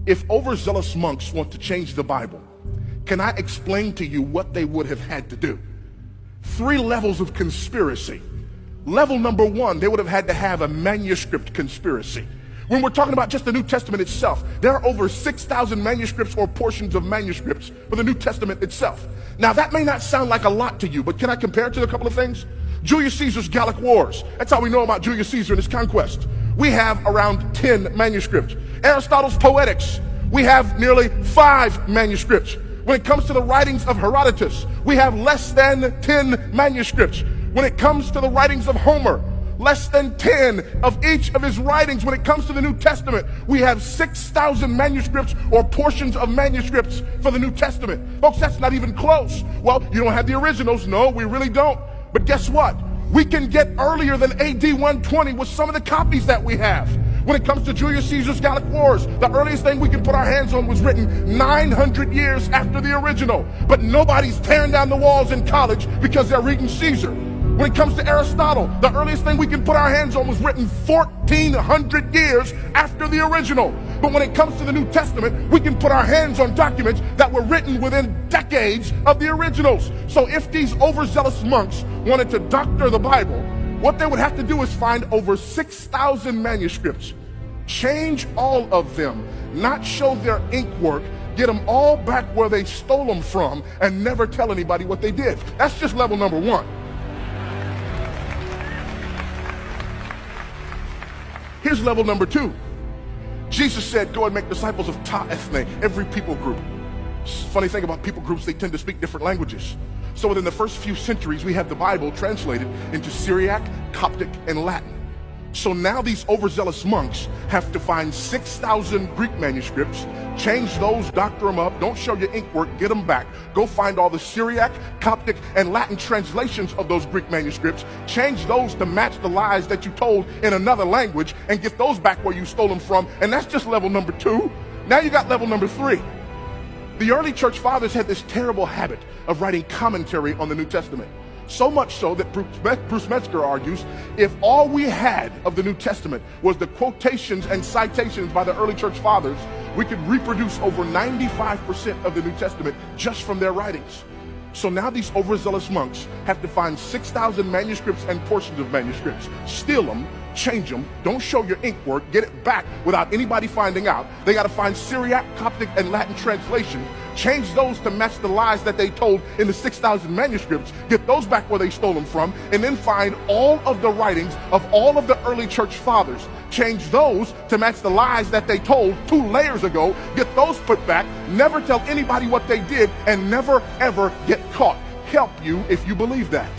If overzealous monks want to change the Bible, can I explain to you what they would have had to do? 3 levels of conspiracy. Level number 1, they would have had to have a manuscript conspiracy. When we're talking about just the New Testament itself, there are over 6,000 manuscripts or portions of manuscripts for the New Testament itself. Now, that may not sound like a lot to you, but can I compare it to a couple of things? Julius Caesar's Gallic Wars. That's how we know about Julius Caesar and his conquest. We have around 10 manuscripts. Aristotle's Poetics. We have nearly 5 manuscripts. When it comes to the writings of Herodotus, we have less than 10 manuscripts. When it comes to the writings of Homer, less than 10 of each of his writings. When it comes to the New Testament, we have 6,000 manuscripts or portions of manuscripts for the New Testament. Folks, that's not even close. Well, you don't have the originals. No, we really don't. But guess what? We can get earlier than AD 120 with some of the copies that we have. When it comes to Julius Caesar's Gallic Wars, the earliest thing we can put our hands on was written 900 years after the original. But nobody's tearing down the walls in college because they're reading Caesar. When it comes to Aristotle, the earliest thing we can put our hands on was written 1,400 years after the original. But when it comes to the New Testament, we can put our hands on documents that were written within decades of the originals. So if these overzealous monks wanted to doctor the Bible, what they would have to do is find over 6,000 manuscripts, change all of them, not show their ink work, get them all back where they stole them from, and never tell anybody what they did. That's just level number 1. Here's level number 2. Jesus said, go and make disciples of ta ethne, every people group. Funny thing about people groups, they tend to speak different languages. So within the first few centuries, we have the Bible translated into Syriac, Coptic, and Latin. So now these overzealous monks have to find 6,000 Greek manuscripts, change those, doctor them up, don't show your ink work, get them back. Go find all the Syriac, Coptic, and Latin translations of those Greek manuscripts, change those to match the lies that you told in another language, and get those back where you stole them from. And that's just level number 2. Now you got level number 3. The early church fathers had this terrible habit of writing commentary on the New Testament. So much so that Bruce Metzger argues, if all we had of the New Testament was the quotations and citations by the early church fathers, we could reproduce over 95% of the New Testament just from their writings. So now these overzealous monks have to find 6,000 manuscripts and portions of manuscripts, steal them, change them, don't show your ink work, get it back without anybody finding out. They got to find Syriac, Coptic, and Latin translation, change those to match the lies that they told in the 6,000 manuscripts, get those back where they stole them from, and then find all of the writings of all of the early church fathers, change those to match the lies that they told 2 layers ago, get those put back, never tell anybody what they did, and never ever get caught. Help you if you believe that.